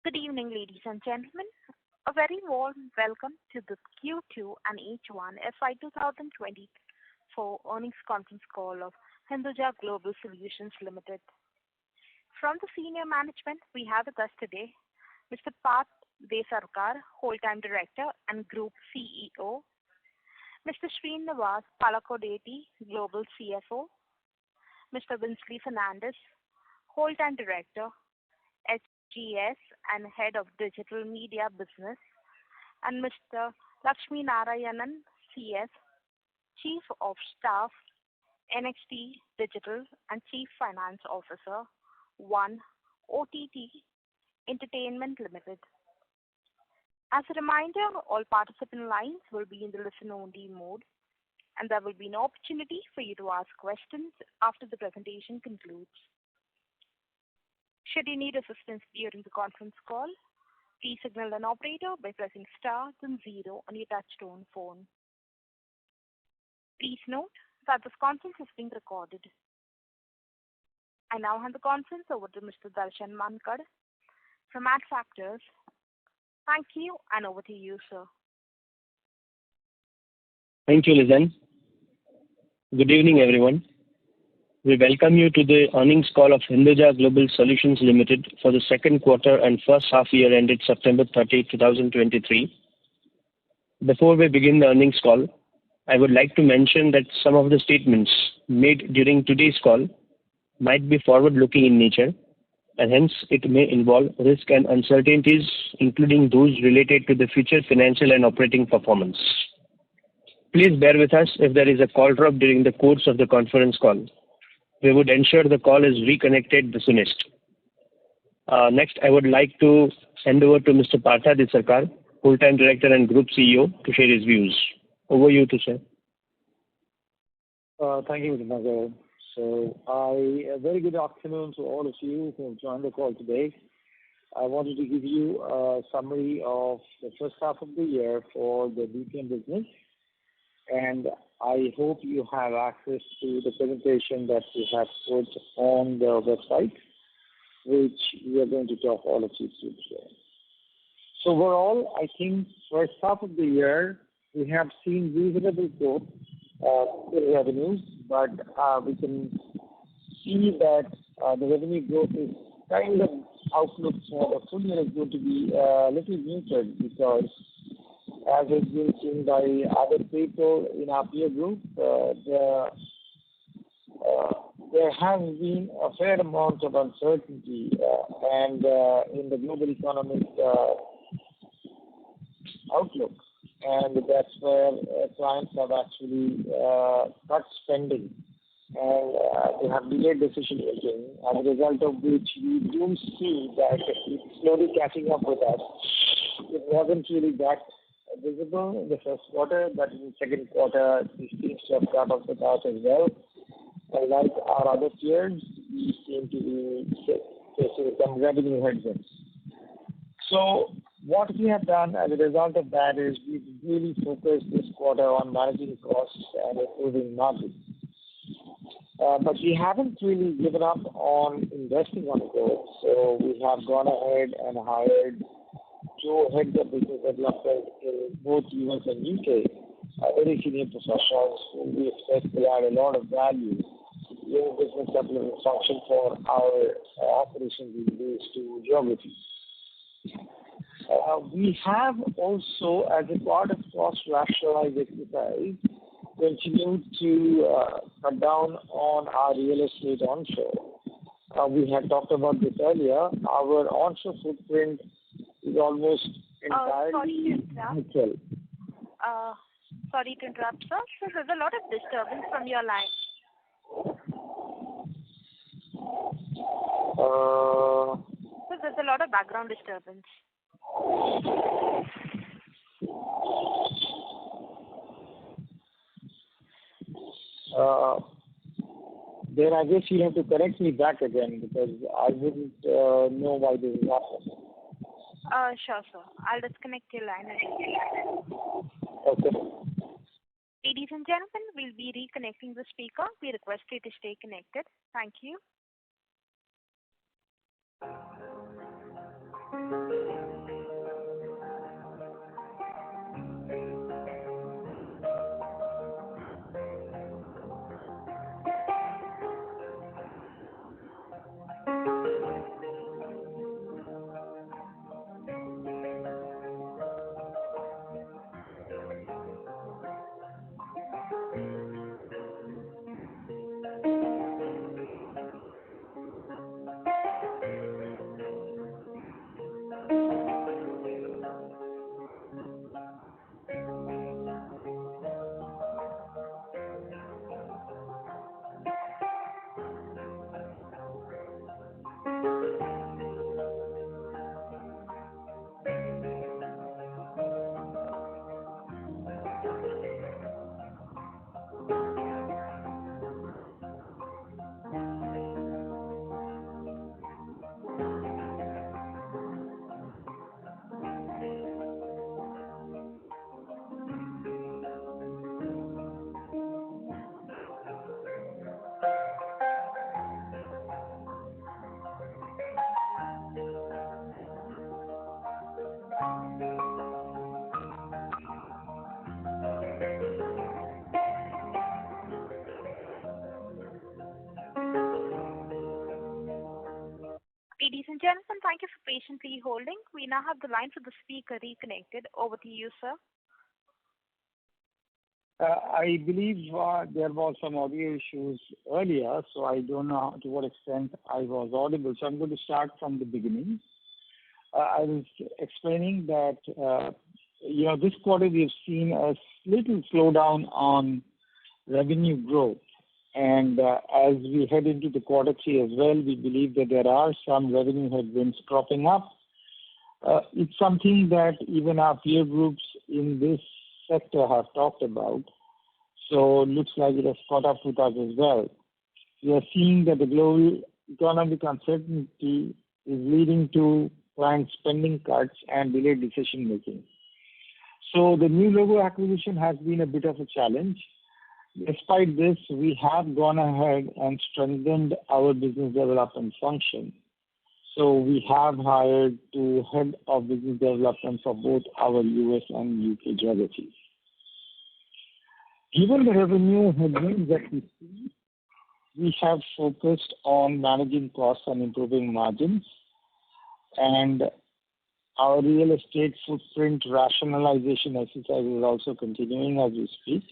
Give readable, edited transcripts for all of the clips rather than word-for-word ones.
Good evening, ladies and gentlemen. A very warm welcome to the Q2 and H1 FY24 earnings conference call of Hinduja Global Solutions Limited. From the senior management, we have with us today Mr. Parth Desarkar, Whole-time Director and Group CEO, Mr. Srinivas Palakodeti, Global CFO, Mr. Winsley Fernandez, Whole-time Director, HGS and Head of Digital Media Business, and Mr. Lakshmi Narayanan, CS, Chief of Staff, NXT Digital and Chief Finance Officer, One OTT Entertainment Limited. As a reminder, all participant lines will be in the listen-only mode, and there will be an opportunity for you to ask questions after the presentation concludes. Should you need assistance during the conference call, please signal an operator by pressing star then 0 on your touchtone phone. Please note that this conference is being recorded. I now hand the conference over to Mr. Darshan Mankad from Adfactors. Thank you, and over to you, sir. Thank you, Lizanne. Good evening, everyone. We welcome you to the earnings call of Hinduja Global Solutions Limited for the second quarter and first half year ended September 30, 2023. Before we begin the earnings call, I would like to mention that some of the statements made during today's call might be forward-looking in nature, and hence it may involve risk and uncertainties, including those related to the future financial and operating performance. Please bear with us if there is a call drop during the course of the conference call. We would ensure the call is reconnected the soonest. Next, I would like to hand over to Mr. Parth Desarkar, Full-time Director and Group CEO, to share his views. Over you to sir. Thank you, Mr. Nagar. So, a very good afternoon to all of you who have joined the call today. I wanted to give you a summary of the first half of the year for the BPM business, and I hope you have access to the presentation that we have put on the website, which we are going to talk all of you through today. So overall, I think first half of the year, we have seen reasonable growth in revenues, but we can see that the revenue growth is kind of outlook for the full year is going to be a little muted, because as has been seen by other people in our peer group, there has been a fair amount of uncertainty and in the global economic outlook, and that's where clients have actually cut spending and they have delayed decision making, as a result of which we do see that it's slowly catching up with us. It wasn't really that visible in the first quarter, but in the second quarter, it seems to have caught up with us as well. And like our other peers, we seem to be facing some revenue headwinds. So what we have done as a result of that is we've really focused this quarter on managing costs and improving margins. But we haven't really given up on investing on growth, so we have gone ahead and hired two heads of business development in both US and UK, very senior professionals who we expect will add a lot of value in business development function for our operations in these two geographies. We have also, as a part of cost rationalization exercise, continued to cut down on our real estate onshore. We had talked about this earlier. Our onshore footprint is almost entirely virtual. Sorry to interrupt, sir. So there's a lot of disturbance from your line. So there's a lot of background disturbance. Then I guess you have to correct me back again, because I wouldn't know why this is happening. Sure, sir. I'll disconnect your line. Okay. Ladies and gentlemen, we'll be reconnecting the speaker. We request you to stay connected. Thank you. and thank you for patiently holding. We now have the line for the speaker reconnected. Over to you, sir. I believe there was some audio issues earlier, so I don't know to what extent I was audible. So I'm going to start from the beginning. I was explaining that this quarter we've seen a little slowdown on revenue growth, and as we head into the quarter three as well, we believe that there are some revenue headwinds cropping up. It's something that even our peer groups in this sector have talked about, so it looks like it has caught up with us as well. We are seeing that the global economic uncertainty is leading to client spending cuts and delayed decision making. So the new logo acquisition has been a bit of a challenge. Despite this, we have gone ahead and strengthened our business development function. So we have hired two head of business development for both our US and UK geographies. Given the revenue headwinds that we see, we have focused on managing costs and improving margins, and our real estate footprint rationalization exercise is also continuing as we speak.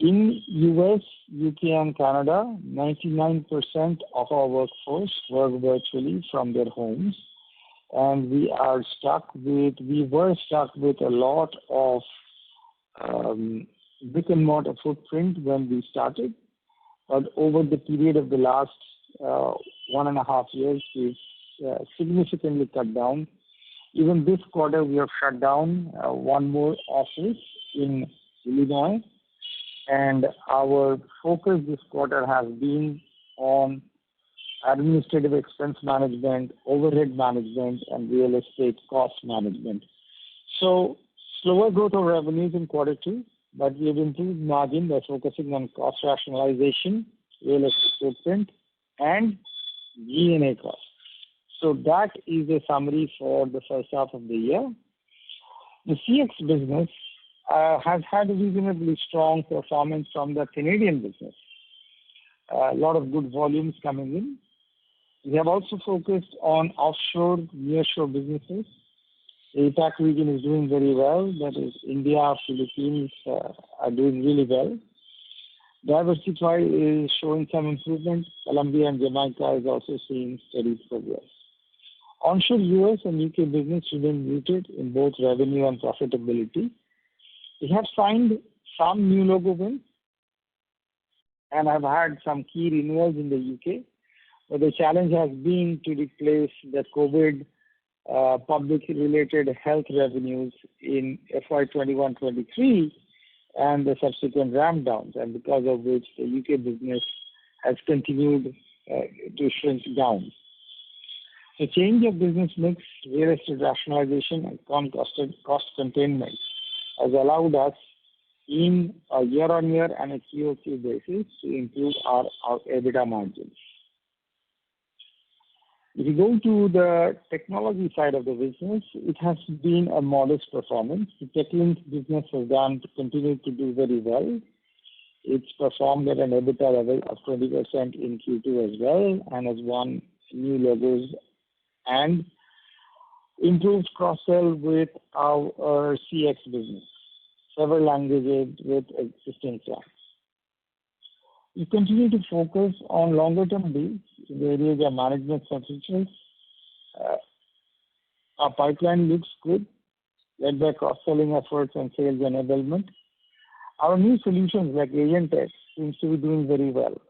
In US, UK, and Canada, 99% of our workforce work virtually from their homes, and we were stuck with a lot of brick and mortar footprint when we started, but over the period of the last 1.5 years, we've significantly cut down. Even this quarter, we have shut down one more office in Illinois, and our focus this quarter has been on administrative expense management, overhead management, and real estate cost management. So slower growth of revenues in quarter two, but we have improved margin by focusing on cost rationalization, real estate footprint, and G&A costs. So that is a summary for the first half of the year. The CX business has had a reasonably strong performance from the Canadian business. A lot of good volumes coming in. We have also focused on offshore, nearshore businesses. The APAC region is doing very well. That is, India, Philippines are doing really well. Diversify is showing some improvement. Colombia and Jamaica is also seeing steady progress. Onshore US and UK business remain muted in both revenue and profitability. We have signed some new logo wins and have had some key renewals in the UK, but the challenge has been to replace the COVID public-related health revenues in FY21-23 and the subsequent ramp downs, and because of which the UK business has continued to shrink down. The change of business mix, real estate rationalization, and cost containment has allowed us in a year-on-year and a QOQ basis to improve our EBITDA margins. If you go to the technology side of the business, it has been a modest performance. The TechLink business has continued to do very well. It's performed at an EBITDA level of 20% in Q2 as well, and has won new logos and improved cross-sell with our CX business, several languages with existing clients. We continue to focus on longer-term deals in the areas of management services. Our pipeline looks good, led by cross-selling efforts and sales enablement. Our new solutions like AgentX seems to be doing very well.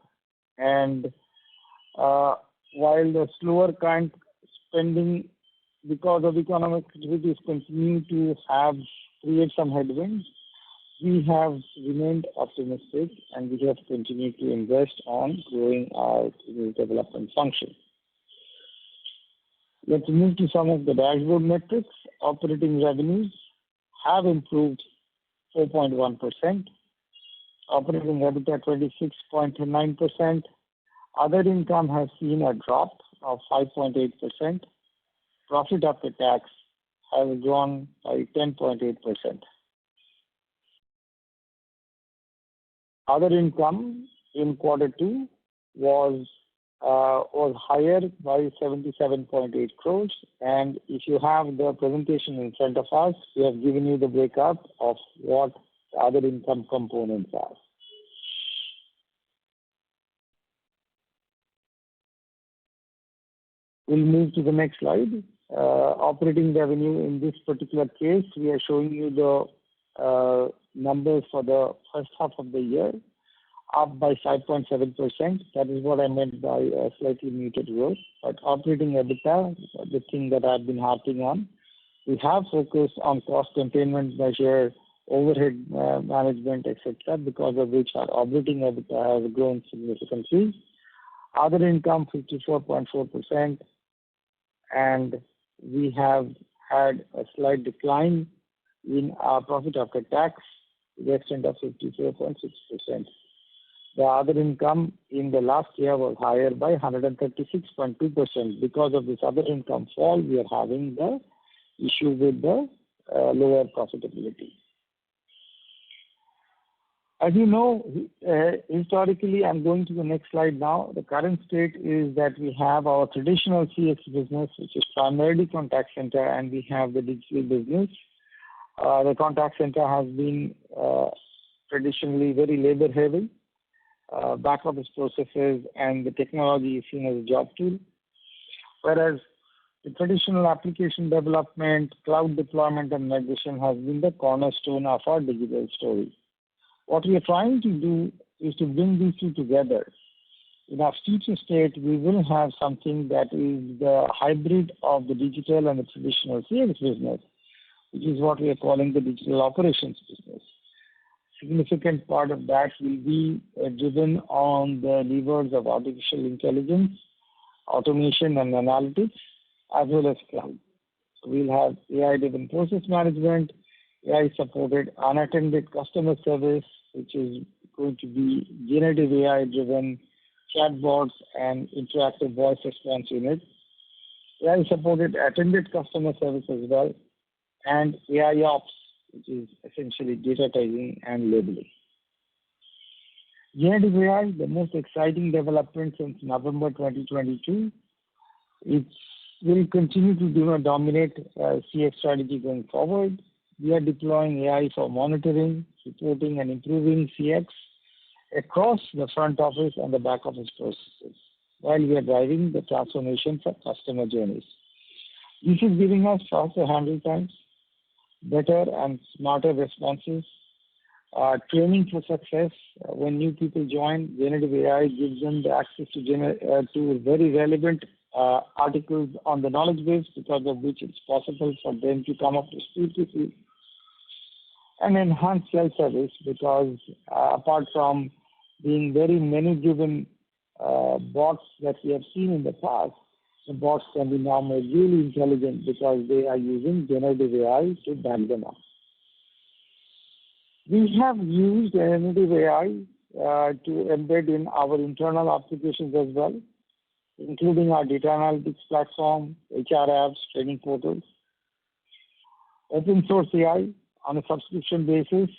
And while the slower client spending because of economic activities continue to create some headwinds, we have remained optimistic and we have continued to invest on growing our business development function. Let's move to some of the dashboard metrics. Operating revenues have improved 4.1%. Operating EBITDA 26.9%. Other income has seen a drop of 5.8%. Profit after tax has grown by 10.8%. Other income in quarter two was was higher by 77.8 crores. And if you have the presentation in front of us, we have given you the breakup of what the other income components are. We'll move to the next slide. Operating revenue, in this particular case, we are showing you the numbers for the first half of the year, up by 5.7%. That is what I meant by a slightly muted growth. But operating EBITDA, the thing that I've been harping on, we have focused on cost containment measure, overhead management, etc., because of which our operating EBITDA has grown significantly. Other income 54.4%, and we have had a slight decline in our profit after tax to the extent of 54.6%. The other income in the last year was higher by 136.2%. Because of this other income fall, we are having the issue with the lower profitability. As you know, historically, I'm going to the next slide now. The current state is that we have our traditional CX business, which is primarily contact center, and we have the digital business. The contact center has been traditionally very labor heavy. Back office processes and the technology is seen as a job tool. Whereas the traditional application development, cloud deployment and migration has been the cornerstone of our digital story. What we are trying to do is to bring these two together. In our future state, we will have something that is the hybrid of the digital and the traditional CX business, which is what we are calling the digital operations business. Significant part of that will be driven on the levers of artificial intelligence, automation and analytics, as well as cloud. So we'll have AI-driven process management, AI-supported unattended customer service, which is going to be generative AI-driven chatbots and interactive voice response units, AI-supported attended customer service as well, and AI ops, which is essentially data tagging and labeling. Generative AI, the most exciting development since November 2022. It will continue to dominate CX strategy going forward. We are deploying AI for monitoring, reporting, and improving CX across the front office and the back office processes, while we are driving the transformation for customer journeys. This is giving us faster handle times, better and smarter responses, training for success. When new people join, generative AI gives them the access to very relevant articles on the knowledge base, because of which it's possible for them to come up to speed quickly. And enhanced self-service, because apart from being very many-driven bots that we have seen in the past, the bots can be now made really intelligent because they are using generative AI to back them up. We have used generative AI to embed in our internal applications as well, including our data analytics platform, HR apps, training portals, open source AI on a subscription basis,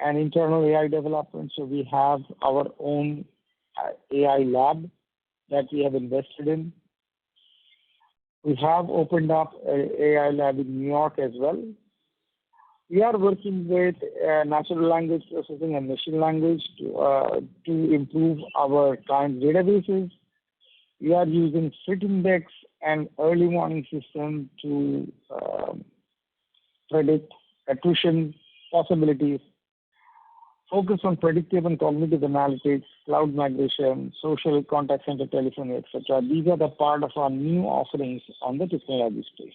and internal AI development. So we have our own AI lab that we have invested in. We have opened up an AI lab in New York as well. We are working with natural language processing and machine language to improve our client databases. We are using Fit Index and early warning system to predict attrition possibilities, focus on predictive and cognitive analytics, cloud migration, social contact center telephony, etc. These are the part of our new offerings on the technology space.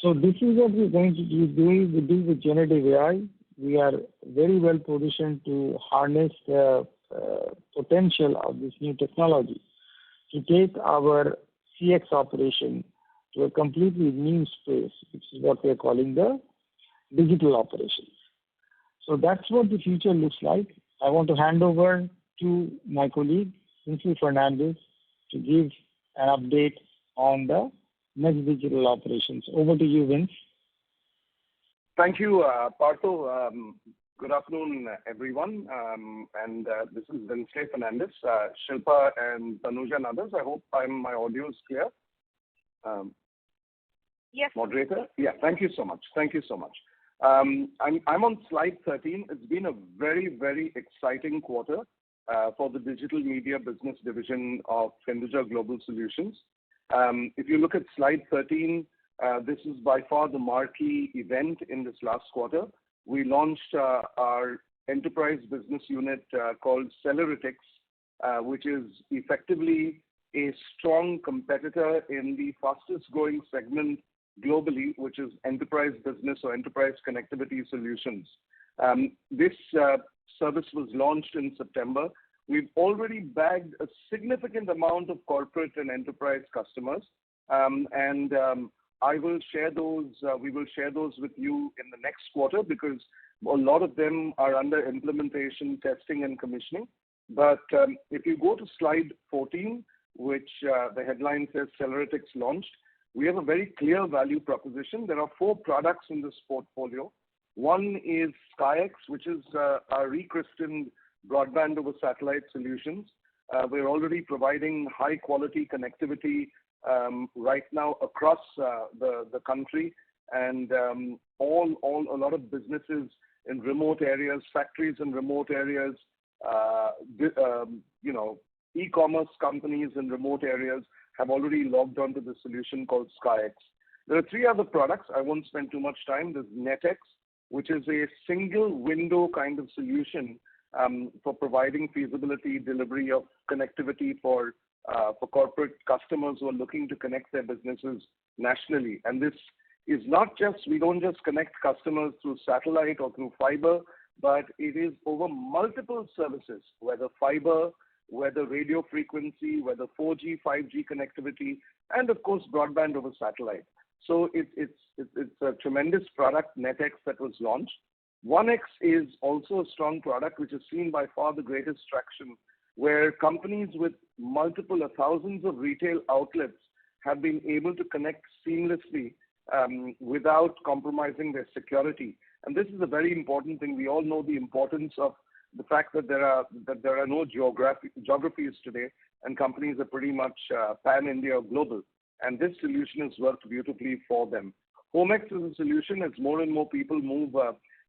So this is what we're going to do with generative AI. We are very well positioned to harness the potential of this new technology to take our CX operation to a completely new space, which is what we are calling the digital operations. So that's what the future looks like. I want to hand over to my colleague, Vinci Fernandez, to give an update on the next digital operations. Over to you, Vince. Thank you, Partho. Good afternoon, everyone. This is Wednesday Fernandez, Shilpa and Tanuja and others. I hope my audio is clear. Yes. Moderator? Yeah, thank you so much. I'm on slide 13. It's been a very, very exciting quarter for the digital media business division of Hinduja Global Solutions. If you look at slide 13, this is by far the marquee event in this last quarter. We launched our enterprise business unit called Celerityx, which is effectively a strong competitor in the fastest growing segment globally, which is enterprise business or enterprise connectivity solutions. This service was launched in September. We've already bagged a significant amount of corporate and enterprise customers, I will share those. We will share those with you in the next quarter because a lot of them are under implementation, testing, and commissioning. But if you go to slide 14, which the headline says Celerityx launched, we have a very clear value proposition. There are 4 products in this portfolio. One is SkyX, which is our rechristened broadband over satellite solutions. We're already providing high quality connectivity right now across the country, and a lot of businesses in remote areas, factories in remote areas, e-commerce companies in remote areas have already logged onto the solution called SkyX. There are 3 other products. I won't spend too much time. There's NetX, which is a single window kind of solution for providing feasibility delivery of connectivity for corporate customers who are looking to connect their businesses nationally. And this is not just, we don't just connect customers through satellite or through fiber, but it is over multiple services, whether fiber, whether radio frequency, whether 4G, 5G connectivity, and of course broadband over satellite. So it's a tremendous product, NetX, that was launched. 1X is also a strong product which has seen by far the greatest traction, where companies with multiple thousands of retail outlets have been able to connect seamlessly without compromising their security. And this is a very important thing. We all know the importance of the fact that there are no geographies today, and companies are pretty much pan-India or global. And this solution has worked beautifully for them. HomeX is a solution as more and more people move.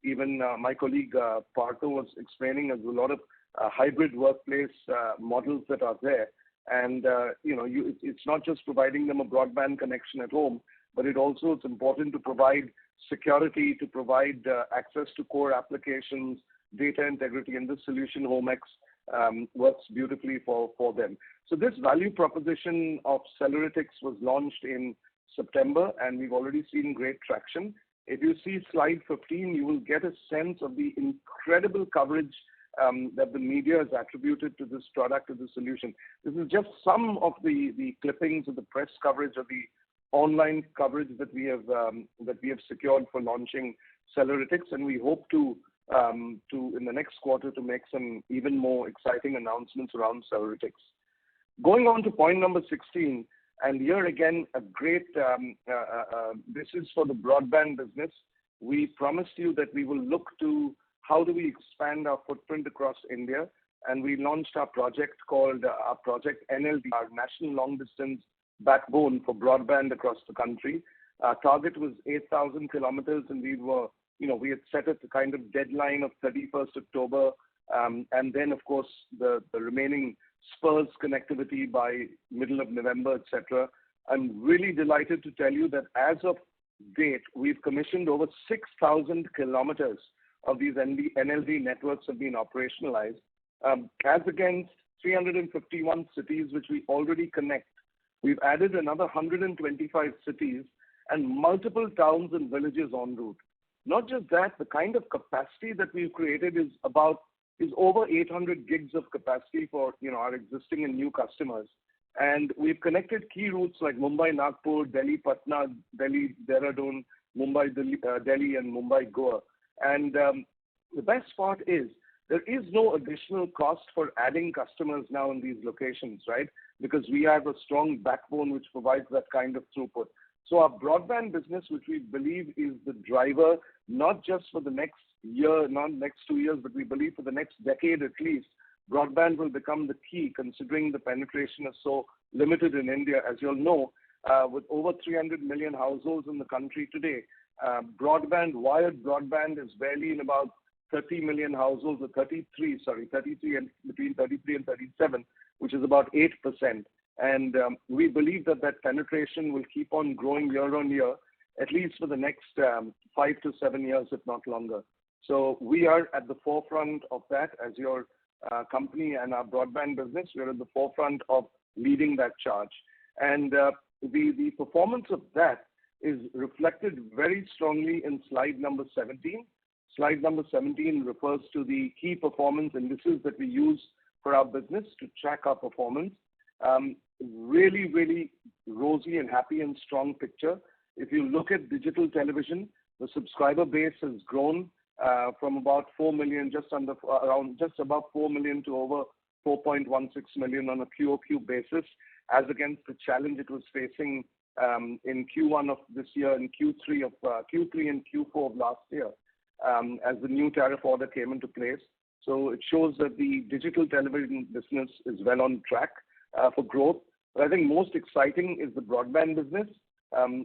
Even my colleague Partho was explaining there's a lot of hybrid workplace models that are there. And it's not just providing them a broadband connection at home, but it's important to provide security, to provide access to core applications, data integrity, and this solution, HomeX, works beautifully for them. So this value proposition of Celerityx was launched in September, and we've already seen great traction. If you see slide 15, you will get a sense of the incredible coverage that the media has attributed to this product, to the solution. This is just some of the clippings of the press coverage of the online coverage that we have secured for launching Celerityx, and we hope to in the next quarter to make some even more exciting announcements around Celerityx. Going on to point number 16, and here again a great this is for the broadband business. We promised you that we will look to how do we expand our footprint across India, and we launched our project called our project NLD, our National Long Distance Backbone for broadband across the country. Our target was 8,000 kilometers, and we had set a kind of deadline of 31st October, and then of course the remaining spurs connectivity by middle of November, etc. I'm really delighted to tell you that as of date, we've commissioned over 6,000 kilometers of these NLD networks have been operationalized, as against 351 cities which we already connect. We've added another 125 cities and multiple towns and villages en route. Not just that, the kind of capacity that we've created is over 800 gigs of capacity for our existing and new customers. And we've connected key routes like Mumbai, Nagpur, Delhi, Patna, Delhi, Dehradun, Mumbai, Delhi, and Mumbai, Goa. And the best part is there is no additional cost for adding customers now in these locations, right? Because we have a strong backbone which provides that kind of throughput. So our broadband business, which we believe is the driver, not just for the next year, not next 2 years, but we believe for the next decade at least, broadband will become the key, considering the penetration is so limited in India. As you all know, with over 300 million households in the country today, wired broadband is barely in about 30 million households, or 33, and between 33 and 37, which is about 8%. And we believe that penetration will keep on growing year on year, at least for the next 5 to 7 years, if not longer. So we are at the forefront of that as your company and our broadband business. We're at the forefront of leading that charge. And the performance of that is reflected very strongly in slide number 17. Slide number 17 refers to the key performance indices that we use for our business to track our performance. Really, really rosy and happy and strong picture. If you look at digital television, the subscriber base has grown from about 4 million, just above 4 million to over 4.16 million on a QOQ basis, as against the challenge it was facing in Q1 of this year and Q3 and Q4 of last year, as the new tariff order came into place. So it shows that the digital television business is well on track for growth. But I think most exciting is the broadband business.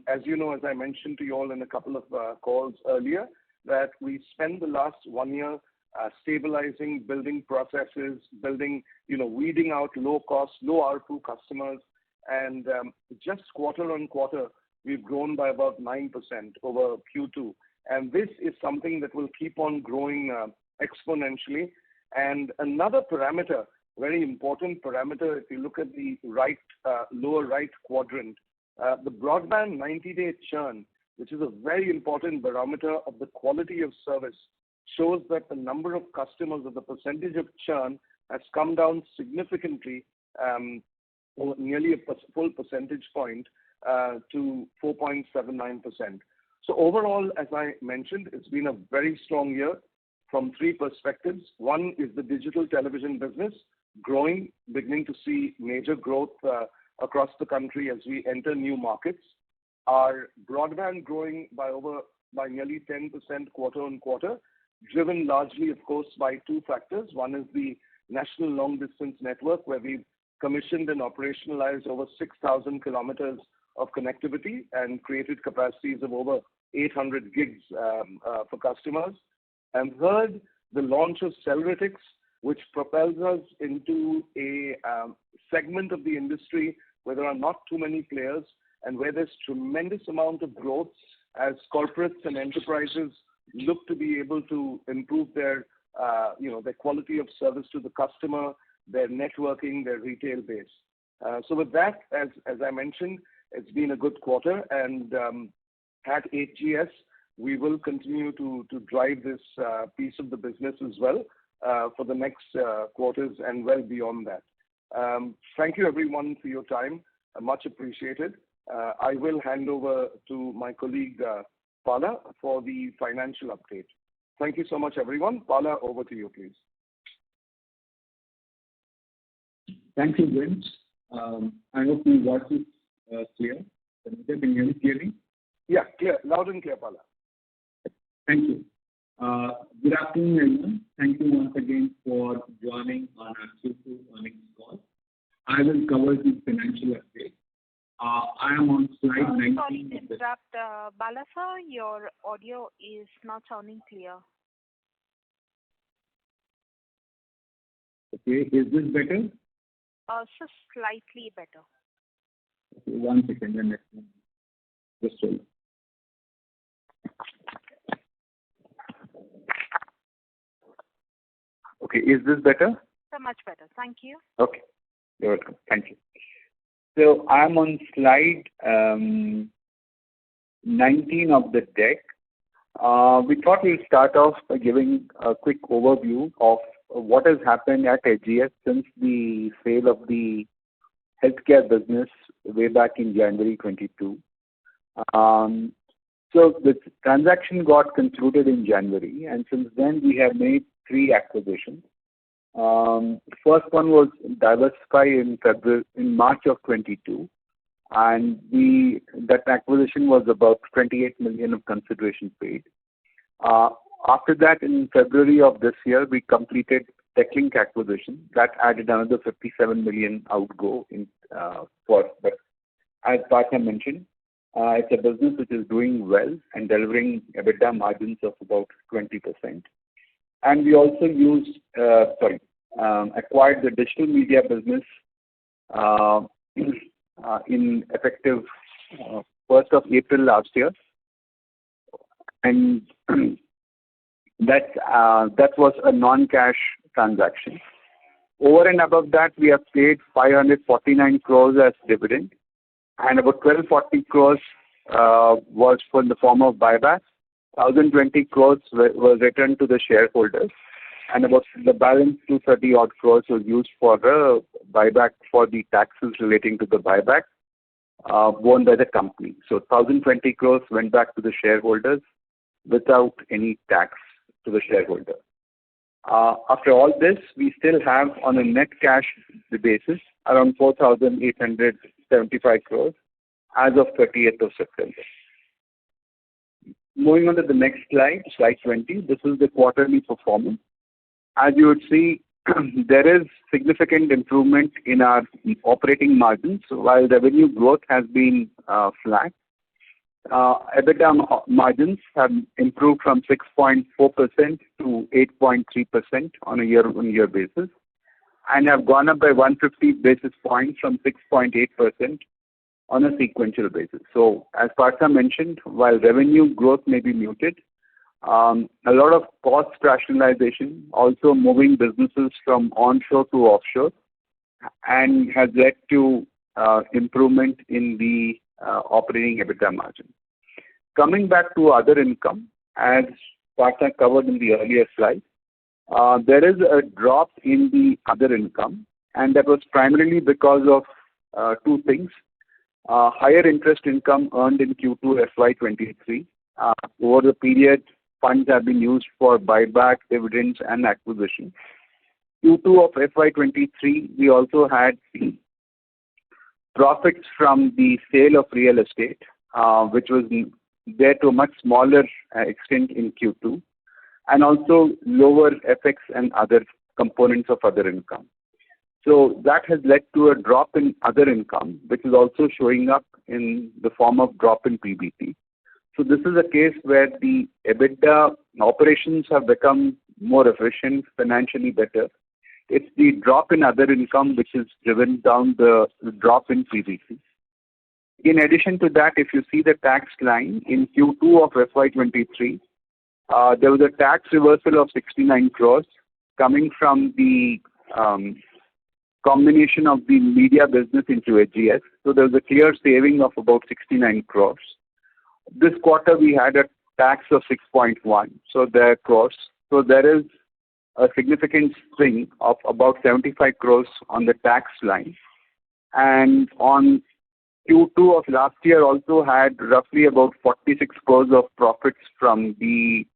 As you know, as I mentioned to you all in a couple of calls earlier, that we spent the last 1 year stabilizing, building processes, weeding out low cost, low ARPU customers. And just quarter on quarter, we've grown by about 9% over Q2. And this is something that will keep on growing exponentially. And another parameter, very important parameter, if you look at the lower right quadrant, the broadband 90-day churn, which is a very important barometer of the quality of service, shows that the number of customers, or the percentage of churn, has come down significantly, nearly a full percentage point, to 4.79%. So overall, as I mentioned, it's been a very strong year from 3 perspectives. One is the digital television business growing, beginning to see major growth across the country as we enter new markets. Our broadband growing by nearly 10% quarter on quarter, driven largely, of course, by 2 factors. One is the national long distance network, where we've commissioned and operationalized over 6,000 kilometers of connectivity and created capacities of over 800 gigs for customers. And third, the launch of Celleritics, which propels us into a segment of the industry where there are not too many players and where there's tremendous amount of growth as corporates and enterprises look to be able to improve their quality of service to the customer, their networking, their retail base. So with that, as I mentioned, it's been a good quarter, and at HGS, we will continue to drive this piece of the business as well for the next quarters and well beyond that. Thank you everyone for your time, much appreciated. I will hand over to my colleague Pala for the financial update. Thank you so much everyone. Pala, over to you please. Thank you, Vince. I hope my voice is clear. Can you hear me clearly? Yeah, clear. Loud and clear, Pala. Thank you. Good afternoon, everyone. Thank you once again for joining on our Q2 earnings call. I will cover the financial update. I am on slide 19. Sorry to interrupt, Bala sir, your audio is not sounding clear. Okay, is this better? So slightly better. Okay, 1 second, then just hold. Okay, is this better? So much better. Thank you. Okay, you're welcome. Thank you. So I'm on slide 19 of the deck. We thought we'll start off by giving a quick overview of what has happened at HGS since the sale of the healthcare business way back in January 22. So the transaction got concluded in January, and since then we have made 3 acquisitions. First one was Diversify in March of 22. and that acquisition was about 28 million of consideration paid. After that, in February of this year, we completed TechLink acquisition. That added another 57 million outgo but as Partha mentioned, it's a business which is doing well and delivering EBITDA margins of about 20%. And we also acquired the digital media business in effective 1st of April last year. And that was a non-cash transaction. Over and above that, we have paid 549 crores as dividend, and about 1240 crores was in the form of buyback. 1,020 crores was returned to the shareholders, and about the balance 230 odd crores was used for the buyback for the taxes relating to the buyback borne by the company. So 1,020 crores went back to the shareholders without any tax to the shareholder. After all this, we still have on a net cash basis around 4,875 crores as of 30th of September. Moving on to the next slide, slide 20. This is the quarterly performance. As you would see, there is significant improvement in our operating margins, while revenue growth has been flat. EBITDA margins have improved from 6.4% to 8.3% on a year-on-year basis, and have gone up by 150 basis points from 6.8% on a sequential basis. So, as Partha mentioned, while revenue growth may be muted, a lot of cost rationalization, also moving businesses from onshore to offshore, and has led to improvement in the operating EBITDA margin. Coming back to other income, as Partha covered in the earlier slide, there is a drop in the other income, and that was primarily because of two things. Higher interest income earned in Q2 FY23. Over the period, funds have been used for buyback, dividends, and acquisition. Q2 of FY23, we also had profits from the sale of real estate, which was there to a much smaller extent in Q2, and also lower FX and other components of other income. So that has led to a drop in other income, which is also showing up in the form of drop in PBT. So this is a case where the EBITDA operations have become more efficient, financially better. It's the drop in other income which has driven down the drop in PBT. In addition to that, if you see the tax line in Q2 of FY23, there was a tax reversal of 69 crores coming from the combination of the media business into AGS. So there was a clear saving of about 69 crores. This quarter we had a tax of 6.1 crores. So there is a significant swing of about 75 crores on the tax line. And on Q2 of last year also had roughly about 46 crores of profits from the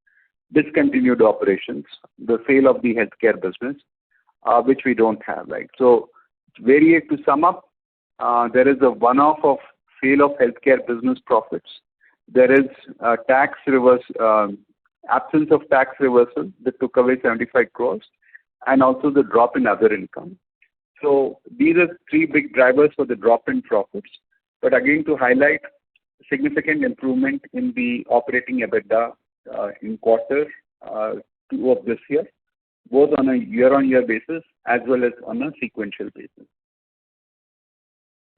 discontinued operations, the sale of the healthcare business, which we don't have, right? So, to sum up, there is a one-off of sale of healthcare business profits. There is a tax reverse, absence of tax reversal that took away 75 crores, and also the drop in other income. So these are three big drivers for the drop in profits. But again, to highlight significant improvement in the operating EBITDA in quarter 2 of this year, both on a year-on-year basis as well as on a sequential basis.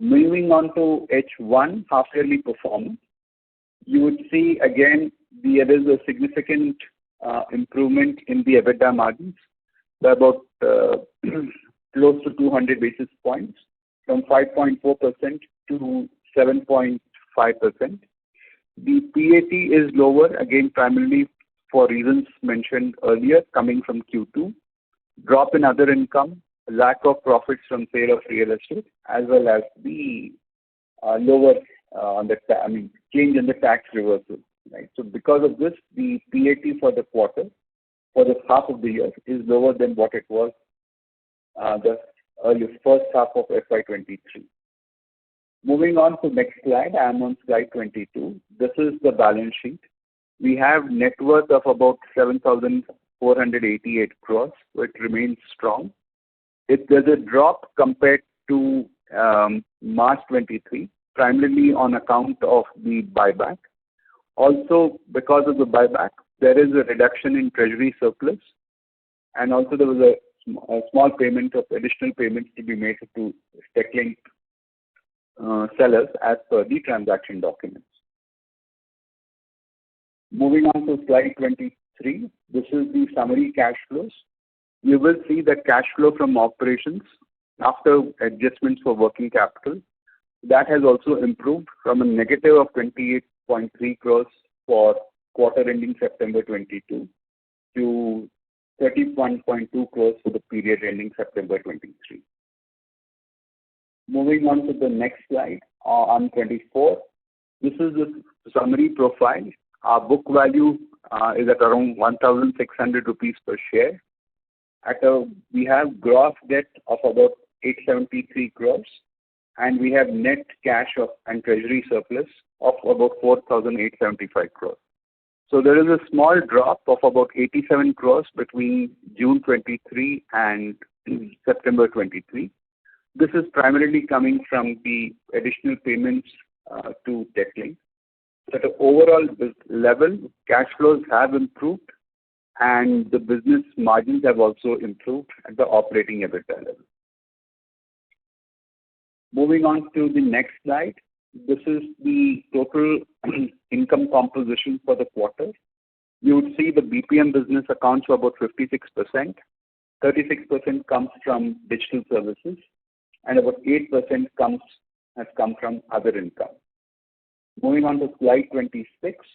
Moving on to H1 half-yearly performance, you would see again there is a significant improvement in the EBITDA margins by about close to 200 basis points, from 5.4% to 7.5%. The PAT is lower, again primarily for reasons mentioned earlier, coming from Q2, drop in other income, lack of profits from sale of real estate, as well as the lower change in the tax reversal. Right. So because of this, the PAT for the quarter, for the half of the year, is lower than what it was the first half of FY23. Moving on to next slide, I am on slide 22. This is the balance sheet. We have net worth of about 7,488 crores, which remains strong. There's a drop compared to March 23, primarily on account of the buyback. Also, because of the buyback, there is a reduction in treasury surplus, and also there was a small payment of additional payments to be made to Techlink sellers as per the transaction documents. Moving on to slide 23, this is the summary cash flows. You will see that cash flow from operations after adjustments for working capital, that has also improved from a negative of 28.3 crores for quarter ending September 22 to 31.2 crores for the period ending September 23. Moving on to the next slide, on 24, this is the summary profile. Our book value is at around 1,600 rupees per share. We have gross debt of about 873 crores, and we have net cash and treasury surplus of about 4,875 crores. So there is a small drop of about 87 crores between June 23 and September 23. This is primarily coming from the additional payments to Techlink. At an overall level, cash flows have improved, and the business margins have also improved at the operating EBITDA level. Moving on to the next slide, this is the total income composition for the quarter. You would see the BPM business accounts for about 56%, 36% comes from digital services, and about 8% has come from other income. Moving on to slide 26,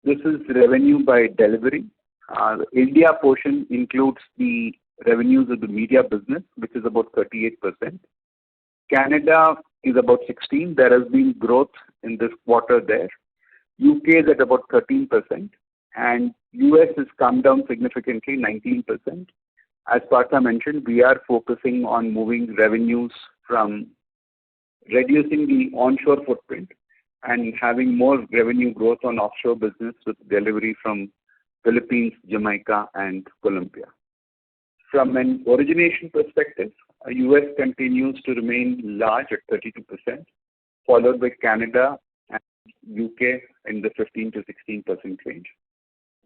this is revenue by delivery. The India portion includes the revenues of the media business, which is about 38%. Canada is about 16%. There has been growth in this quarter there. UK is at about 13%, and US has come down significantly, 19%. As Partha mentioned, we are focusing on moving revenues from reducing the onshore footprint and having more revenue growth on offshore business with delivery from Philippines, Jamaica, and Colombia. From an origination perspective, US continues to remain large at 32%, followed by Canada and UK in the 15 to 16% range.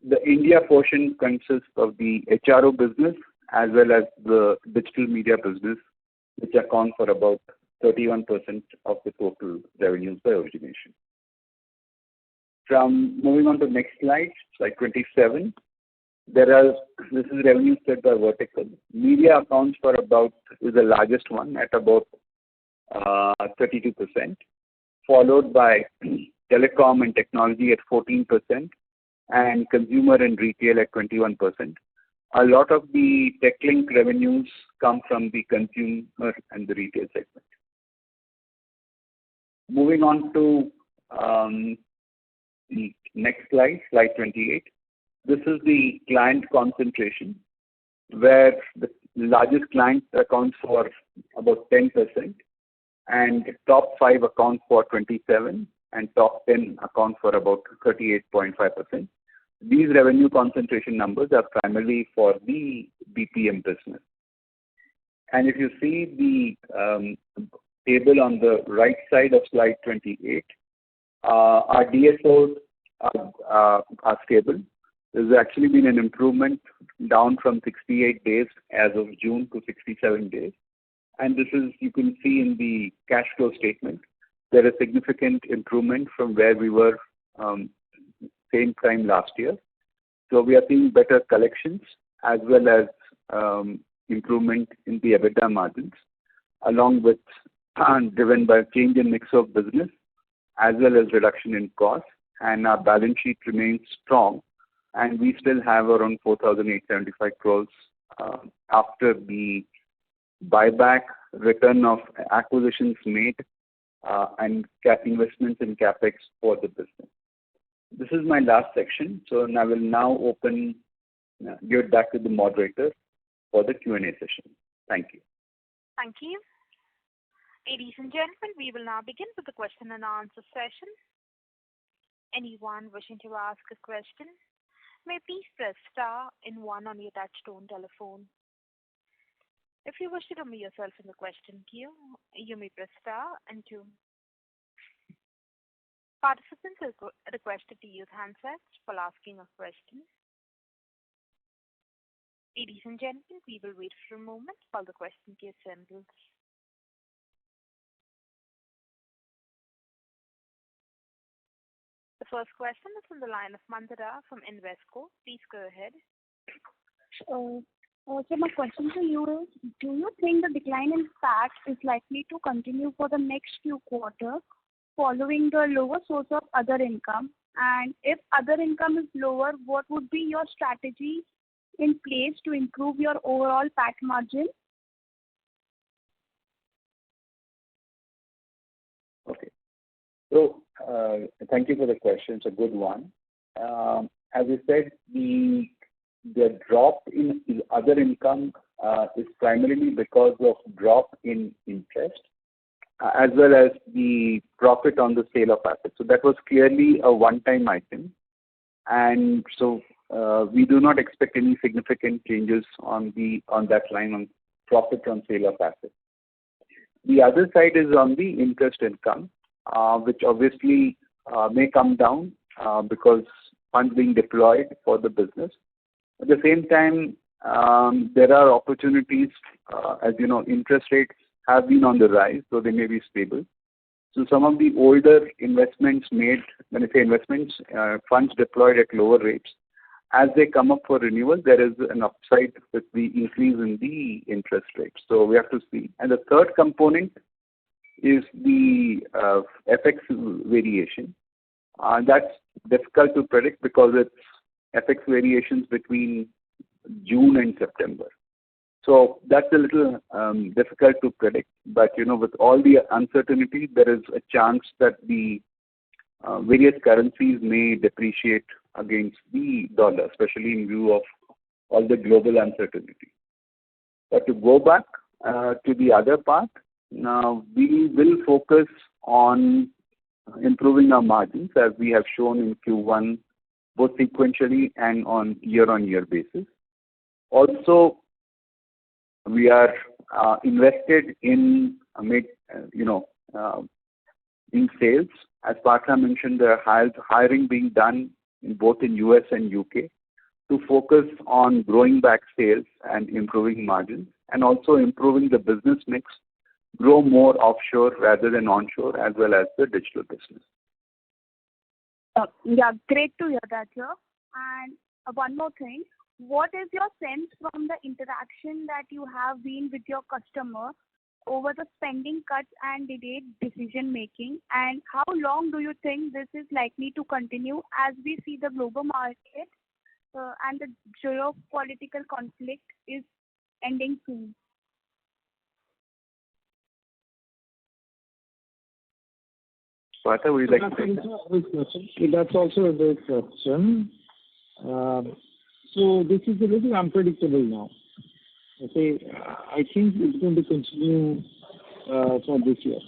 The India portion consists of the HRO business as well as the digital media business, which account for about 31% of the total revenues by origination. From moving on to next slide, slide 27, this is revenue split by vertical. Media accounts for is the largest one at about 32%, followed by telecom and technology at 14%, and consumer and retail at 21%. A lot of the Techlink revenues come from the consumer and the retail segment. Moving on to the next slide, slide 28. This is the client concentration, where the largest client accounts for about 10%, and top 5 account for 27%, and top 10 account for about 38.5%. These revenue concentration numbers are primarily for the BPM business. And if you see the table on the right side of slide 28, our DSOs are stable. There's actually been an improvement down from 68 days as of June to 67 days. And this is, you can see in the cash flow statement, there is significant improvement from where we were same time last year. So we are seeing better collections as well as improvement in the EBITDA margins, along with driven by change in mix of business as well as reduction in costs. And our balance sheet remains strong, and we still have around 4,875 crores after the buyback, return of acquisitions made, and investments in capex for the business. This is my last section, so I will now give it back to the moderator for the Q&A session. Thank you. Thank you. Ladies and gentlemen, we will now begin with the question and answer session. Anyone wishing to ask a question may please press star and one on your touchtone telephone. If you wish to remove yourself from the question queue, you may press star and two. Participants are requested to use handsets while asking a question. Ladies and gentlemen, we will wait for a moment while the question queue assembles. The first question is from the line of Mandara from Invesco. Please go ahead. So my question to you is, do you think the decline in PAT is likely to continue for the next few quarters following the lower source of other income? And if other income is lower, what would be your strategy in place to improve your overall PAT margin? Okay. So thank you for the question. It's a good one. As you said, the drop in other income is primarily because of drop in interest as well as the profit on the sale of assets. So that was clearly a one-time item. And so we do not expect any significant changes on that line on profit on sale of assets. The other side is on the interest income, which obviously may come down because funds being deployed for the business. At the same time, there are opportunities, as you know, interest rates have been on the rise, so they may be stable. So some of the older investments made, when I say investments, funds deployed at lower rates, as they come up for renewal, there is an upside with the increase in the interest rates. So we have to see. And the third component is the FX variation. That's difficult to predict because it's FX variations between June and September. So that's a little difficult to predict. But, you know, with all the uncertainty, there is a chance that the various currencies may depreciate against the dollar, especially in view of all the global uncertainty. But to go back to the other part, now we will focus on improving our margins as we have shown in Q1, both sequentially and on year-on-year basis. Also, we are invested in in sales. As Partha mentioned, there are hiring being done in both in US and UK to focus on growing back sales and improving margins, and also improving the business mix, grow more offshore rather than onshore, as well as the digital business. Yeah, great to hear that, sir. And one more thing. What is your sense from the interaction that you have been with your customer over the spending cuts and delayed decision making? And how long do you think this is likely to continue as we see the global market and the geopolitical conflict is ending soon? Partha, would you like to take that? That's also a great question. So this is a little unpredictable now. Okay, I think it's going to continue for this year.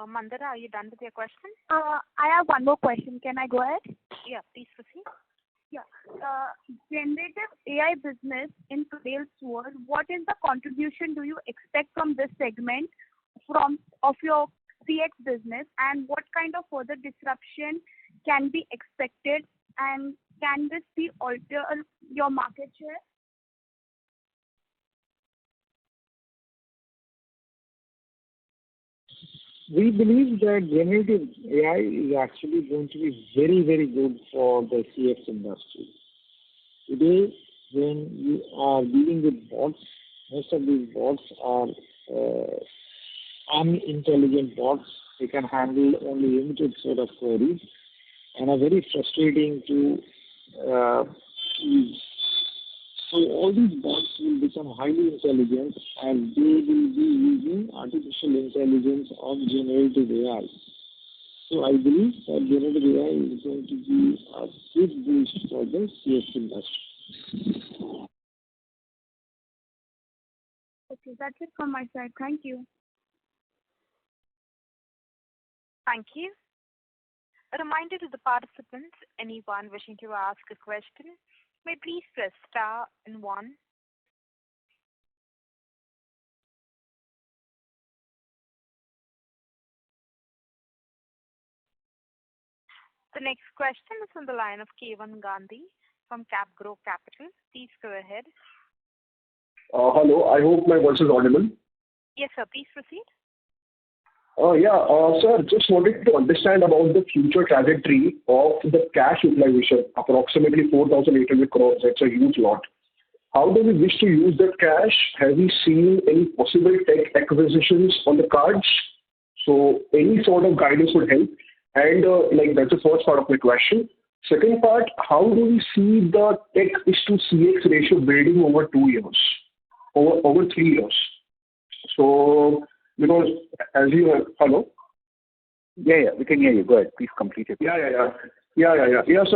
Mandara, are you done with your question? I have one more question. Can I go ahead? Yeah, please proceed. Yeah. Generative AI business in today's world, what is the contribution do you expect from this segment of your CX business, and what kind of further disruption can be expected, and can this be alter your market share? We believe that generative AI is actually going to be very, very good for the CX industry. Today, when you are dealing with bots, most of these bots are unintelligent bots. They can handle only limited set of queries and are very frustrating to use. So all these bots will become highly intelligent, and they will be using artificial intelligence of generative AI. So I believe that generative AI is going to be a big boost for the CX industry. Okay, that's it from my side. Thank you. Thank you. A reminder to the participants, anyone wishing to ask a question, may please press star and 1. The next question is on the line of Kevan Gandhi from CapGrow Capital. Please go ahead. Hello, I hope my voice is audible. Yes, sir. Please proceed. Sir, just wanted to understand about the future trajectory of the cash utilization, approximately 4,800 crores. That's a huge lot. How do we wish to use that cash? Have we seen any possible tech acquisitions on the cards? So any sort of guidance would help. And that's the first part of my question. Second part, how do we see the tech is to CX ratio building over 2 years, over 3 years? So, because as you have, hello? Yeah, we can hear you. Go ahead. Please complete it. Yeah,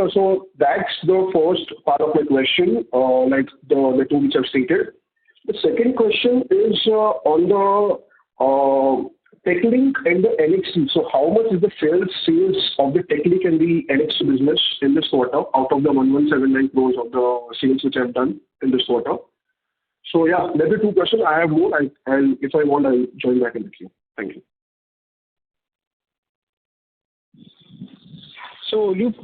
so that's the first part of my question, like the two which I've stated. The second question is on the TechLink and the NXT. So how much is the sales of the TechLink and the NXT business in this quarter out of the 1179 crores of the sales which I've done in this quarter? So yeah, that's the two questions. I have more, and if I want, I'll join back in the queue. Thank you. So look,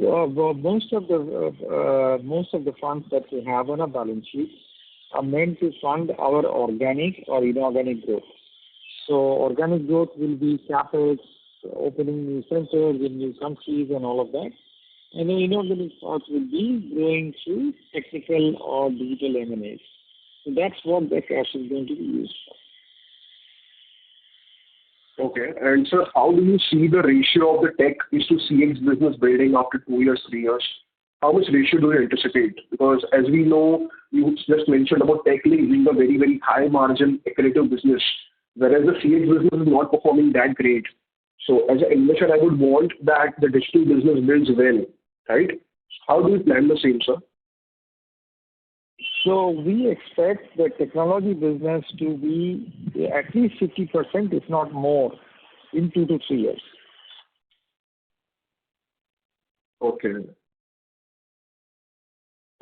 most of the funds that we have on our balance sheet are meant to fund our organic or inorganic growth. So organic growth will be CapEx, opening new centers in new countries and all of that. And the inorganic part will be growing through technical or digital M&As. So that's what the cash is going to be used for. Okay. And sir, how do you see the ratio of the tech is to CX business building after 2 years, 3 years? How much ratio do you anticipate? Because as we know, you just mentioned about TechLink being a very, very high margin accretive business, whereas the CX business is not performing that great. So as an investor, I would want that the digital business builds well, right? How do you plan the same, sir? So we expect the technology business to be at least 50%, if not more, in 2 to 3 years. Okay.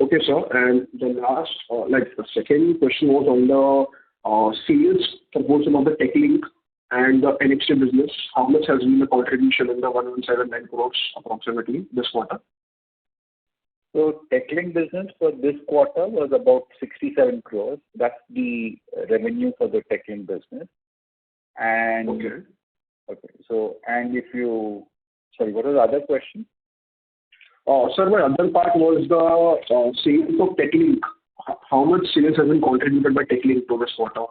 Okay, sir. And the last, the second question was on the sales proportion of the TechLink and the NXT business. How much has been the contribution in the 1179 crores approximately this quarter? So TechLink business for this quarter was about 67 crores. That's the revenue for the TechLink business. And okay. So, and if you, sorry, what was the other question? Sir, my other part was the sales of TechLink. How much sales has been contributed by TechLink to this quarter?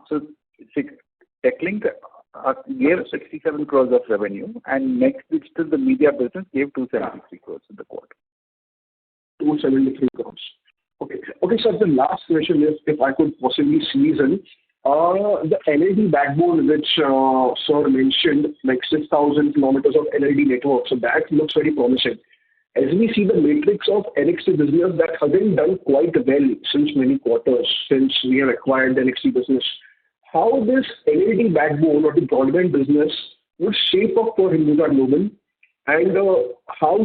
So TechLink gave 67 crores of revenue, and Next Digital, the media business, gave 273 crores in the quarter. 273 crores. Okay, sir, the last question is, if I could possibly squeeze in, the LLD backbone which sir mentioned, like 6,000 kilometers of LLD network, so that looks very promising. As we see the matrix of NXT business, that hasn't done quite well since many quarters, since we have acquired the NXT business. How this LLD backbone or the broadband business would shape up for Hinduja Global, and how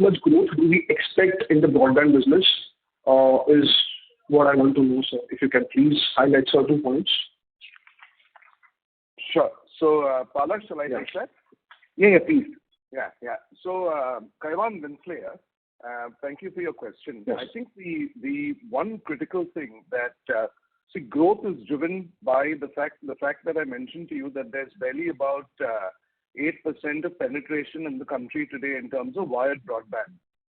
much growth do we expect in the broadband business is what I want to know, sir. If you can please highlight certain points. Sure. So, Palak, shall I take that? Yeah, please. Yeah. So, Kaivan Vinslayer, thank you for your question. Yes. I think the one critical thing that growth is driven by the fact that I mentioned to you that there's barely about 8% of penetration in the country today in terms of wired broadband.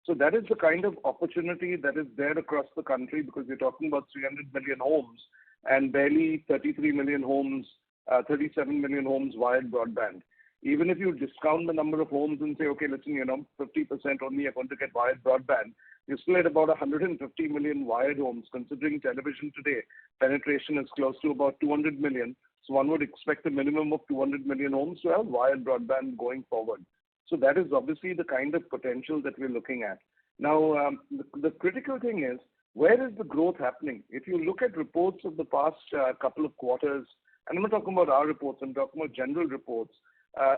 So that is the kind of opportunity that is there across the country, because we're talking about 300 million homes and barely 33 million homes, 37 million homes wired broadband. Even if you discount the number of homes and say, okay, listen, 50% only are going to get wired broadband, you're still at about 150 million wired homes. Considering television today, penetration is close to about 200 million. So one would expect a minimum of 200 million homes to have wired broadband going forward. So that is obviously the kind of potential that we're looking at. Now, the critical thing is, where is the growth happening? If you look at reports of the past couple of quarters, and I'm not talking about our reports, I'm talking about general reports,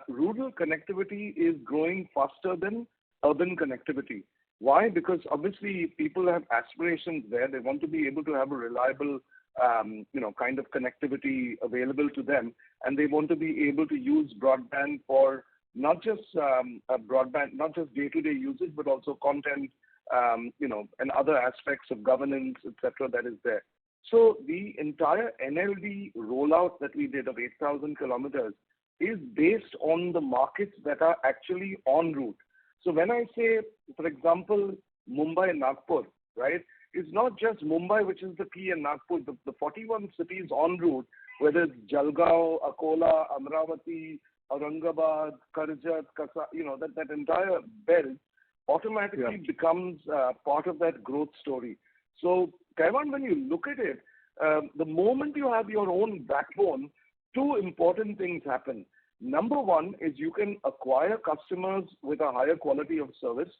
rural connectivity is growing faster than urban connectivity. Why? Because obviously people have aspirations there. They want to be able to have a reliable, kind of connectivity available to them, and they want to be able to use broadband for not just not just day-to-day usage, but also content, and other aspects of governance, etc. that is there. So the entire NLD rollout that we did of 8,000 kilometers is based on the markets that are actually en route. So when I say, for example, Mumbai and Nagpur, right, it's not just Mumbai, which is the key, and Nagpur, the 41 cities en route, whether it's Jalgaon, Akola, Amravati, Aurangabad, Karjat, Kasa, that entire belt automatically becomes part of that growth story. So, Kaivan, when you look at it, the moment you have your own backbone, two important things happen. Number one is you can acquire customers with a higher quality of service.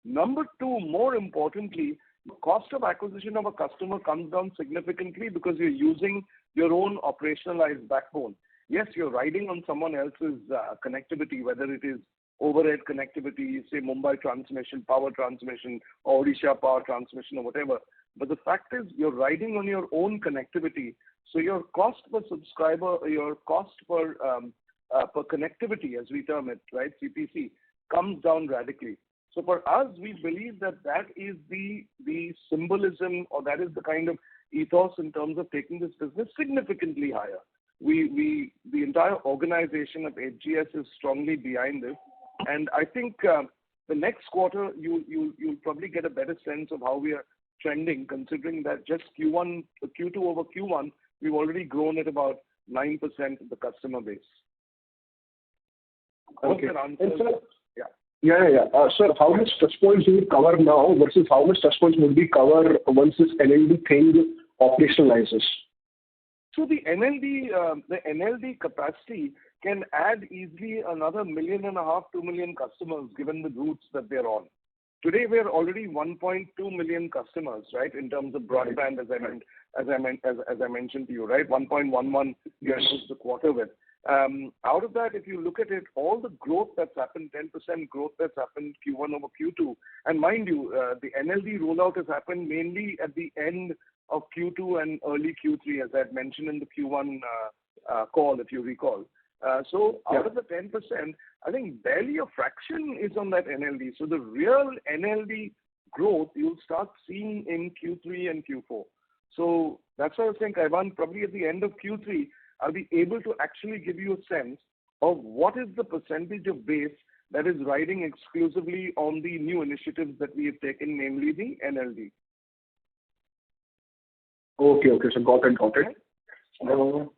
Number two, more importantly, the cost of acquisition of a customer comes down significantly because you're using your own operationalized backbone. Yes, you're riding on someone else's connectivity, whether it is overhead connectivity, say Mumbai transmission, power transmission, or Odisha power transmission, or whatever. But the fact is, you're riding on your own connectivity. So your cost per subscriber, your cost per connectivity, as we term it, right, CPC, comes down radically. So for us, we believe that is the symbolism, or that is the kind of ethos in terms of taking this business significantly higher. The entire organization of HGS is strongly behind this, and I think the next quarter you'll probably get a better sense of how we are trending, considering that just Q2 over Q1, we've already grown at about 9% of the customer base. Okay. Sir, how much touch points do we cover now versus how much touch points would we cover once this NLD thing operationalizes? So the NLD capacity can add easily another 1.5 million, 2 million customers given the routes that they're on. Today we're already 1.2 million customers, right, in terms of broadband, as I mentioned to you, right, 1.11 we ended the quarter with. Out of that, if you look at it, all the growth that's happened, 10% growth that's happened Q1 over Q2, and mind you, the NLD rollout has happened mainly at the end of Q2 and early Q3, as I had mentioned in the Q1 call, if you recall. So out of the 10%, I think barely a fraction is on that NLD. So the real NLD growth you'll start seeing in Q3 and Q4. So that's why I think, Ivan, probably at the end of Q3, I'll be able to actually give you a sense of what is the percentage of base that is riding exclusively on the new initiatives that we have taken, namely the NLD. Okay, so got it. Okay, so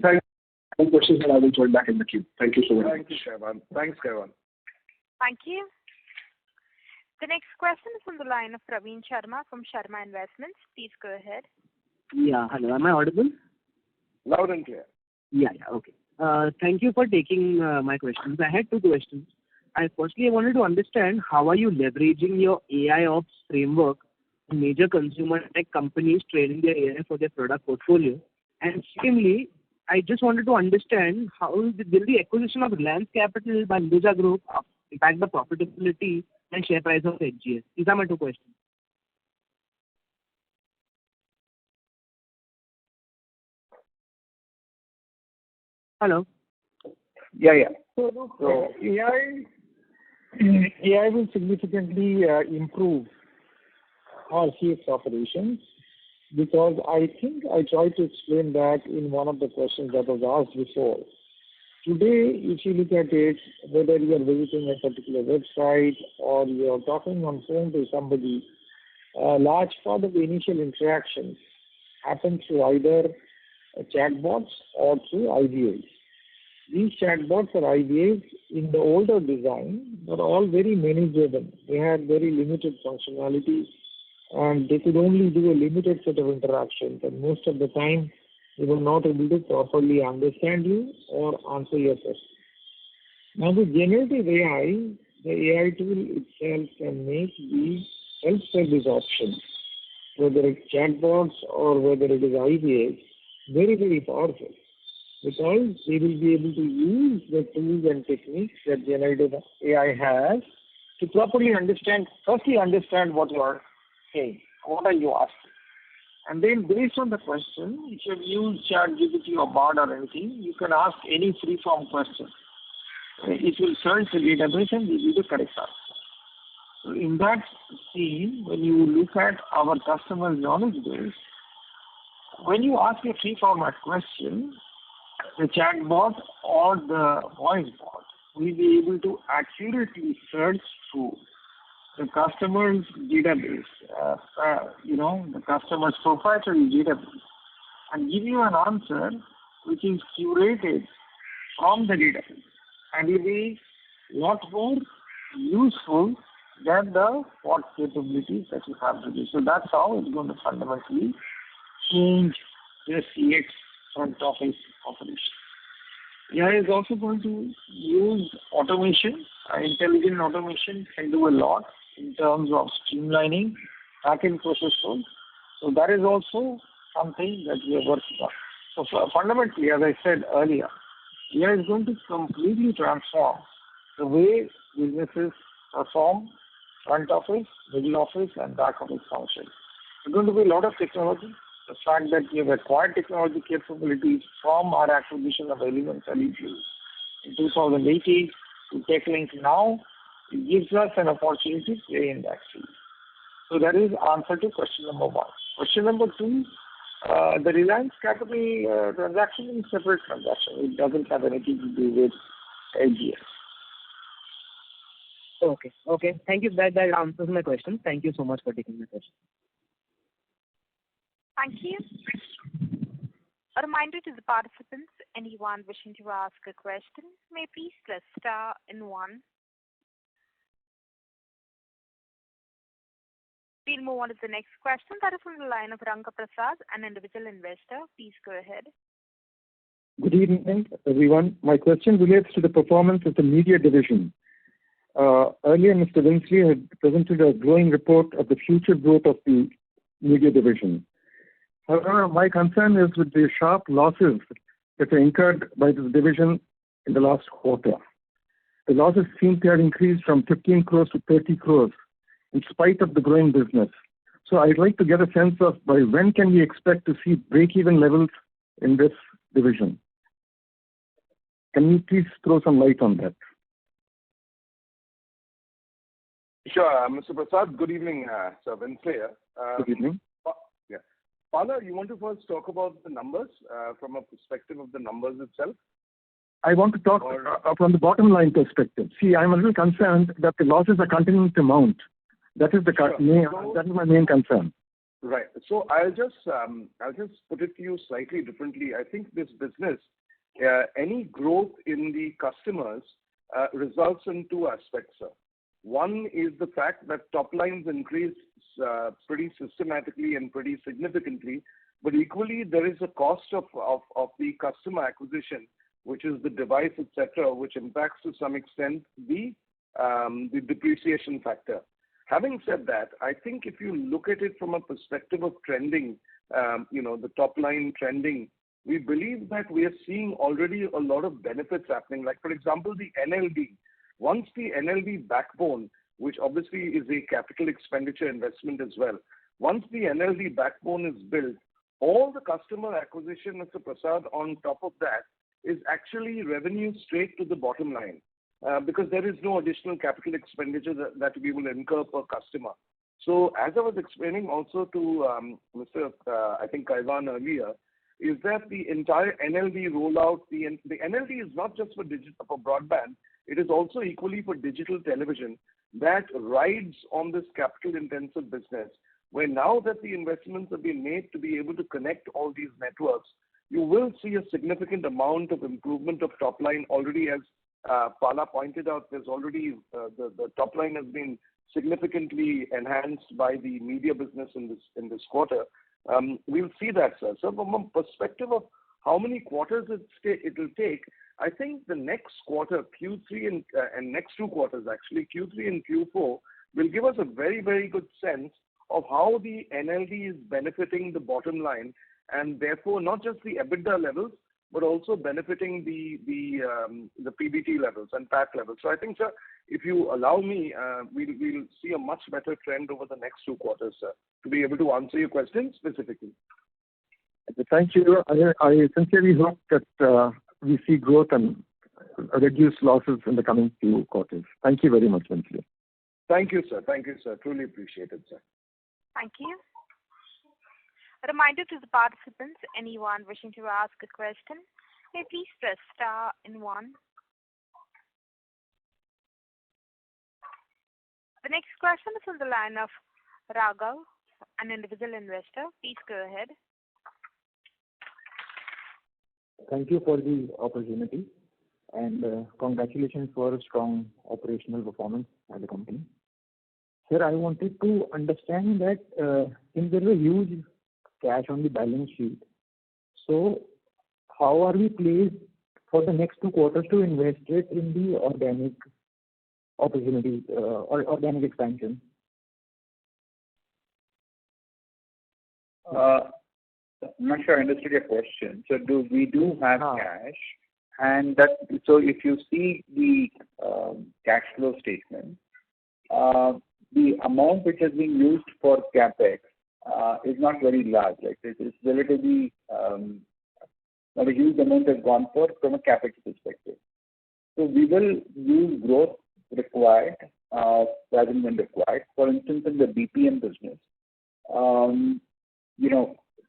thank you. Any questions, and I will join back in the queue. Thank you so much. Thank you, Kaivan. Thanks, Kaivan. Thank you. The next question is from the line of Praveen Sharma from Sharma Investments. Please go ahead. Yeah, hello. Am I audible? Loud and clear. Yeah, okay. Thank you for taking my questions. I had two questions. I wanted to understand how are you leveraging your AI ops framework in major consumer tech companies training their AI for their product portfolio? And secondly, I just wanted to understand how will the acquisition of Reliance Capital by Hinduja Group impact the profitability and share price of HGS? These are my two questions. Hello. Yeah. So AI will significantly improve our CX operations, because I think I tried to explain that in one of the questions that was asked before. Today, if you look at it, whether you are visiting a particular website or you are talking on phone to somebody, a large part of the initial interactions happen through either chatbots or through IVAs. These chatbots or IVAs in the older design were all very menu-driven. They had very limited functionality, and they could only do a limited set of interactions. And most of the time, They were not able to properly understand you or answer your question. Now with generative AI, the AI tool itself can make these self-service options, whether it's chatbots or whether it is IVAs, very, very powerful, because they will be able to use the tools and techniques that generative AI has to properly understand, firstly understand what you are saying, what are you asking. And then based on the question, if you have used ChatGPT or Bard or anything, you can ask any free-form question. It will search the database and give you the correct answer. So in that scene, when you look at our customer knowledge base, when you ask a free format question, the chatbot or the voice bot will be able to accurately search through the customer's database, the customer's proprietary database, and give you an answer which is curated from the database, and will be a lot more useful than the bot capabilities that you have today. So that's how it's going to fundamentally change the CX front office operation. AI is also going to use automation. Intelligent automation can do a lot in terms of streamlining back-end process flows. So that is also something that we are working on. So fundamentally, as I said earlier, AI is going to completely transform the way businesses perform front office, middle office, and back office functions. There's going to be a lot of technology. The fact that we have acquired technology capabilities from our acquisition of Elements in 2018 to TechLink now, it gives us an opportunity to play in that field. So that is answer to question number one. Question number two, the Reliance Capital transaction is a separate transaction. It doesn't have anything to do with LGS. Okay. Thank you. That answers my question. Thank you so much for taking my question. Thank you. A reminder to the participants, anyone wishing to ask a question may please press star and one. We'll move on to the next question. That is from the line of Ranga Prasad, an individual investor. Please go ahead. Good evening, everyone. My question relates to the performance of the media division. Earlier, Mr. Winsley had presented a glowing report of the future growth of the media division. However, my concern is with the sharp losses that were incurred by this division in the last quarter. The losses seem to have increased from 15 crores to 30 crores in spite of the growing business. So I'd like to get a sense of by when can we expect to see break-even levels in this division? Can you please throw some light on that? Sure, Mr. Prasad. Good evening, Sir Winsley. Good evening. Yeah. Pala, you want to first talk about the numbers from a perspective of the numbers itself? I want to talk from the bottom line perspective. See, I'm a little concerned that the losses are continuing to mount. That is that is my main concern. Right. So I'll just put it to you slightly differently. I think this business, any growth in the customers results in two aspects, sir. One is the fact that top lines increase pretty systematically and pretty significantly, but equally there is a cost of the customer acquisition, which is the device, etc., which impacts to some extent the depreciation factor. Having said that, I think if you look at it from a perspective of trending, the top line trending, we believe that we are seeing already a lot of benefits happening. Like, for example, the NLD. Once the NLD backbone, which obviously is a capital expenditure investment as well, once the NLD backbone is built, all the customer acquisition, Mr. Prasad, on top of that is actually revenue straight to the bottom line. Because there is no additional capital expenditure that we will incur per customer. So as I was explaining also to Mr. I think Kaivan earlier, is that the entire NLD rollout, the NLD is not just for broadband, it is also equally for digital television that rides on this capital intensive business, where now that the investments have been made to be able to connect all these networks, you will see a significant amount of improvement of top line already. As Pala pointed out, there's already the top line has been significantly enhanced by the media business in this quarter. we'll see that, sir. So from a perspective of how many quarters it will take, I think the next quarter, Q3 and next two quarters actually, Q3 and Q4, will give us a very, very good sense of how the NLD is benefiting the bottom line, and therefore not just the EBITDA levels, but also benefiting the PBT levels and PAT levels. So I think, sir, if you allow me, we'll see a much better trend over the next two quarters, sir, to be able to answer your question specifically. Thank you. I sincerely hope that we see growth and reduce losses in the coming few quarters. Thank you very much, Vinci. Thank you, sir. Thank you, sir. Truly appreciate it, sir. Thank you. A reminder to the participants, anyone wishing to ask a question, may please press star and 1. The next question is on the line of Raghav, an individual investor. Please go ahead. Thank you for the opportunity, and congratulations for a strong operational performance as a company. Sir, I wanted to understand that since there is a huge cash on the balance sheet, so how are we placed for the next 2 quarters to invest it in the organic opportunity or organic expansion? I'm not sure I understood your question. So we do have cash, and that, so if you see the cash flow statement, the amount which has been used for capex is not very large. Like it's relatively not a huge amount has gone for from a capex perspective. So we will use growth required rather than required. For instance, in the BPM business,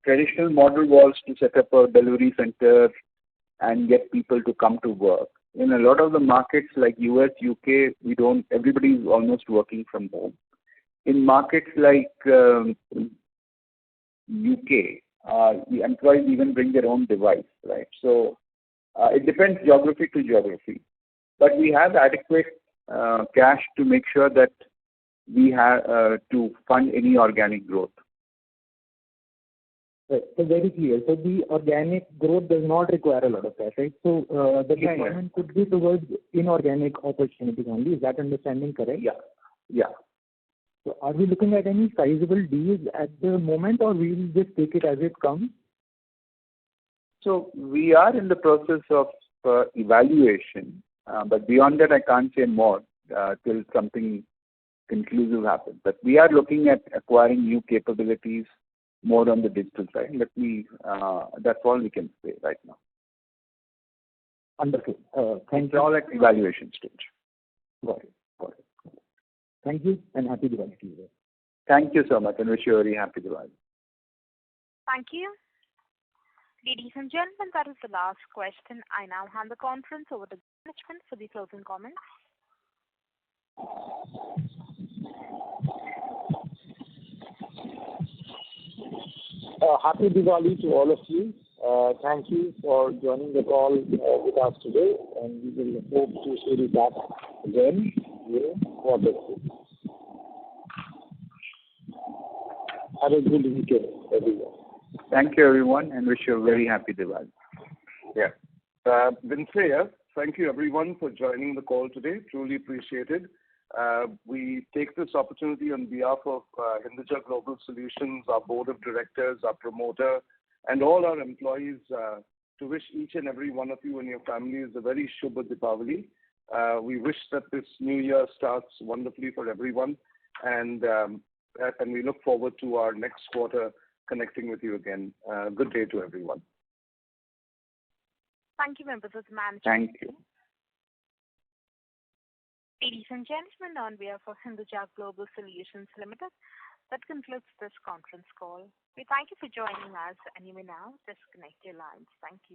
traditional model was to set up a delivery center and get people to come to work. In a lot of the markets like US, UK, everybody is almost working from home. In markets like UK, the employees even bring their own device, right? So it depends geography to geography. But we have adequate cash to make sure that we have to fund any organic growth. Right. So very clear. So the organic growth does not require a lot of cash, right? So the deployment could be towards inorganic opportunities only. Is that understanding correct? Yeah. So are we looking at any sizable deals at the moment, or we'll just take it as it comes? So we are in the process of evaluation, but beyond that I can't say more till something conclusive happens. But we are looking at acquiring new capabilities more on the digital side. That's all we can say right now. Understood. Thank you. It's all at evaluation stage. Got it. Thank you, and happy Diwali to you. Thank you so much, and wish you a very happy Diwali. Thank you. Ladies and gentlemen, that is the last question. I now hand the conference over to management for the closing comments. Happy Diwali to all of you. Thank you for joining the call with us today, and we will hope to see you back again during quarter 2. Have a good weekend, everyone. Thank you, everyone, and wish you a very happy Diwali. Yeah. Vince here. Thank you, everyone, for joining the call today. Truly appreciated. We take this opportunity on behalf of Hinduja Global Solutions, our board of directors, our promoter, and all our employees to wish each and every one of you and your families a very Shubha Deepavali. We wish that this new year starts wonderfully for everyone, and we look forward to our next quarter connecting with you again. Good day to everyone. Thank you, members of the management. Thank you. Ladies and gentlemen, on behalf of Hinduja Global Solutions Limited, that concludes this conference call. We thank you for joining us, and you may now disconnect your lines. Thank you.